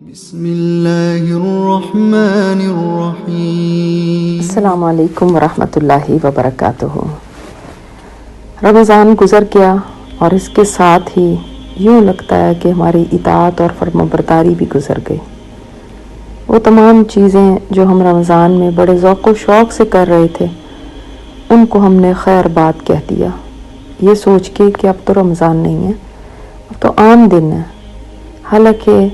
بسم اللہ الرحمن الرحیم۔ السلام علیکم ورحمۃ اللہ وبرکاتہ۔ رمضان گزر گیا اور اس کے ساتھ ہی یوں لگتا ہے کہ ہماری اطاعت اور فرمانبرداری بھی گزر گئی۔ وہ تمام چیزیں جو ہم رمضان میں بڑے ذوق و شوق سے کر رہے تھے ان کو ہم نے خیر بات کہہ دیا، یہ سوچ کے کہ اب تو رمضان نہیں ہے، اب تو عام دن ہے۔ حالانکہ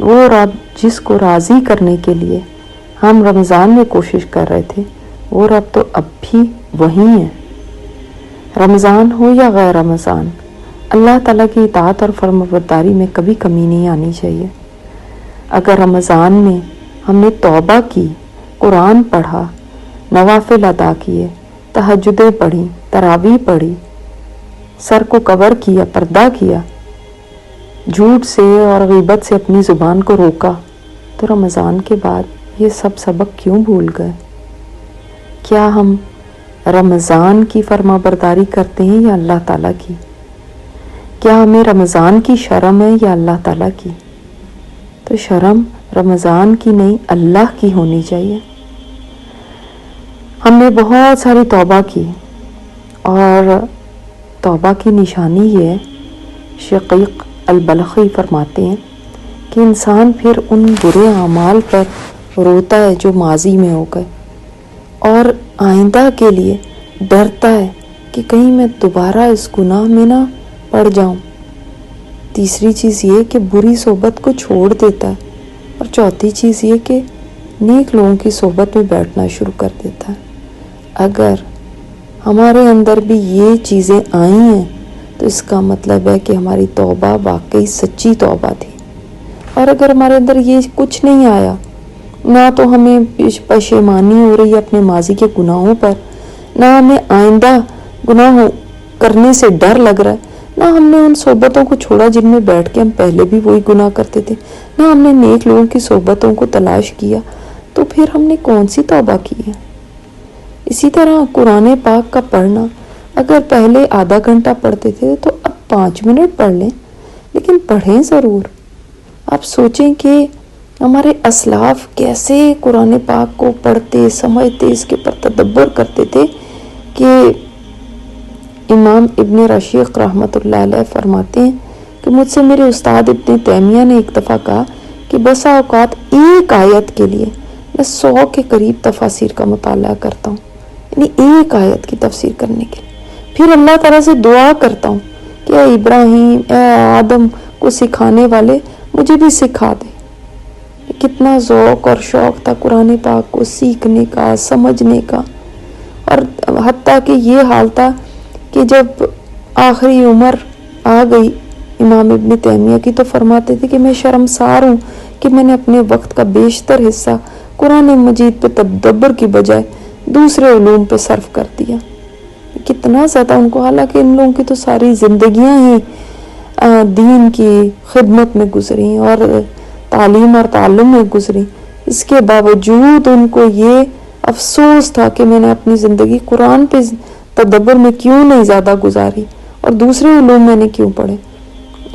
وہ رب جس کو راضی کرنے کے لیے ہم رمضان میں کوشش کر رہے تھے وہ رب تو اب بھی وہی ہے۔ رمضان ہو یا غیر رمضان، اللہ تعالیٰ کی اطاعت اور فرمانبرداری میں کبھی کمی نہیں آنی چاہیے۔ اگر رمضان میں ہم نے توبہ کی، قرآن پڑھا، نوافل ادا کیے، تہجدیں پڑھی، تراویح پڑھی، سر کو کور کیا، پردہ کیا، جھوٹ سے اور غیبت سے اپنی زبان کو روکا، تو رمضان کے بعد یہ سب سبق کیوں بھول گئے؟ کیا ہم رمضان کی فرمانبرداری کرتے ہیں یا اللہ تعالیٰ کی؟ کیا ہمیں رمضان کی شرم ہے یا اللہ تعالیٰ کی؟ تو شرم رمضان کی نہیں، اللہ کی ہونی چاہیے۔ ہم نے بہت ساری توبہ کی اور توبہ کی نشانی یہ ہے، شقیق البلخی فرماتے ہیں کہ انسان پھر ان برے اعمال پر روتا ہے جو ماضی میں ہو گئے اور آئندہ کے لیے ڈرتا ہے کہ کہیں میں دوبارہ اس گناہ میں نہ پڑ جاؤں۔ تیسری چیز یہ کہ بری صحبت کو چھوڑ دیتا ہے، اور چوتھی چیز یہ کہ نیک لوگوں کی صحبت میں بیٹھنا شروع کر دیتا ہے۔ اگر ہمارے اندر بھی یہ چیزیں آئی ہیں تو اس کا مطلب ہے کہ ہماری توبہ واقعی سچی توبہ تھی۔ اور اگر ہمارے اندر یہ کچھ نہیں آیا، نہ تو ہمیں پشیمانی ہو رہی ہے اپنے ماضی کے گناہوں پر، نہ ہمیں آئندہ گناہ کرنے سے ڈر لگ رہا ہے، نہ ہم نے ان صحبتوں کو چھوڑا جن میں بیٹھ کے ہم پہلے بھی وہی گناہ کرتے تھے، نہ ہم نے نیک لوگوں کی صحبتوں کو تلاش کیا، تو پھر ہم نے کون سی توبہ کی ہے؟ اسی طرح قرآن پاک کا پڑھنا، اگر پہلے آدھا گھنٹہ پڑھتے تھے تو اب 5 منٹ پڑھ لیں، لیکن پڑھیں ضرور۔ آپ سوچیں کہ ہمارے اسلاف کیسے قرآن پاک کو پڑھتے، سمجھتے، اس کے پر تدبر کرتے تھے کہ امام ابن رشید رحمۃ اللہ علیہ فرماتے ہیں کہ مجھ سے میرے استاد ابن تیمیہ نے ایک دفعہ کہا کہ بسا اوقات ایک آیت کے لیے میں 100 کے قریب تفاسیر کا مطالعہ کرتا ہوں، یعنی ایک آیت کی تفسیر کرنے کے لیے۔ پھر اللہ تعالیٰ سے دعا کرتا ہوں کہ اے ابراہیم، اے آدم کو سکھانے والے، مجھے بھی سکھا دے۔ کتنا ذوق اور شوق تھا قرآن پاک کو سیکھنے کا، سمجھنے کا، اور حتیٰ کہ یہ حال تھا کہ جب آخری عمر آ گئی امام ابن تیمیہ کی تو فرماتے تھے کہ میں شرمسار ہوں کہ میں نے اپنے وقت کا بیشتر حصہ قرآن مجید پہ تدبر کی بجائے دوسرے علوم پہ صرف کر دیا۔ کتنا زیادہ ان کو، حالانکہ ان لوگوں کی تو ساری زندگیاں ہی دین کی خدمت میں گزری اور تعلیم اور تعلم میں گزری، اس کے باوجود ان کو یہ افسوس تھا کہ میں نے اپنی زندگی قرآن پہ تدبر میں کیوں نہیں زیادہ گزاری اور دوسرے علوم میں نے کیوں پڑھے۔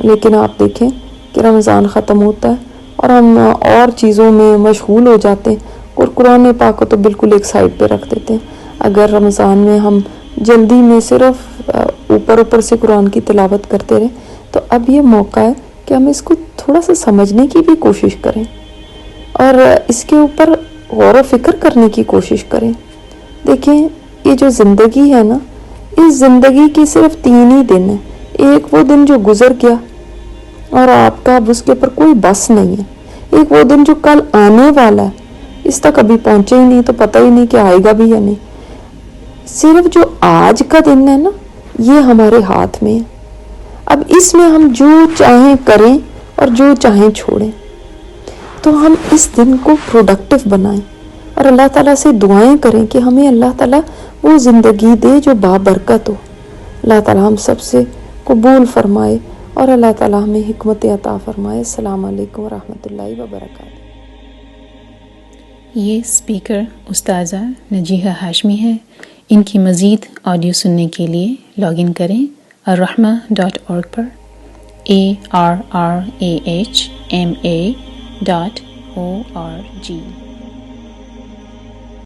لیکن آپ دیکھیں کہ رمضان ختم ہوتا ہے اور ہم اور چیزوں میں مشغول ہو جاتے ہیں اور قرآن پاک کو تو بالکل ایک سائڈ پہ رکھ دیتے ہیں۔ اگر رمضان میں ہم جلدی میں صرف اوپر سے قرآن کی تلاوت کرتے رہے تو اب یہ موقع ہے کہ ہم اس کو تھوڑا سا سمجھنے کی بھی کوشش کریں اور اس کے اوپر غور و فکر کرنے کی کوشش کریں۔ دیکھیں، یہ جو زندگی ہے نا، اس زندگی کی صرف 3 ہی دن ہے۔ ایک وہ دن جو گزر گیا اور آپ کا اب اس کے اوپر کوئی بس نہیں ہے، ایک وہ دن جو کل آنے والا ہے، اس تک ابھی پہنچے ہی نہیں تو پتہ ہی نہیں کہ آئے گا بھی یا نہیں۔ صرف جو آج کا دن ہے نا، یہ ہمارے ہاتھ میں ہے۔ اب اس میں ہم جو چاہیں کریں اور جو چاہیں چھوڑیں، تو ہم اس دن کو پروڈکٹیو بنائیں اور اللہ تعالیٰ سے دعائیں کریں کہ ہمیں اللہ تعالیٰ وہ زندگی دے جو بابرکت ہو۔ اللہ تعالیٰ ہم سب سے قبول فرمائے اور اللہ تعالیٰ ہمیں حکمت عطا فرمائے۔ السلام علیکم ورحمۃ اللہ وبرکاتہ۔ یہ اسپیکر استاذہ نجیحہ ہاشمی ہے۔ ان کی مزید آڈیو سننے کے لیے لاگ ان کریں الرحمہ.org پر، ARRAHMA www.dharmaseed.org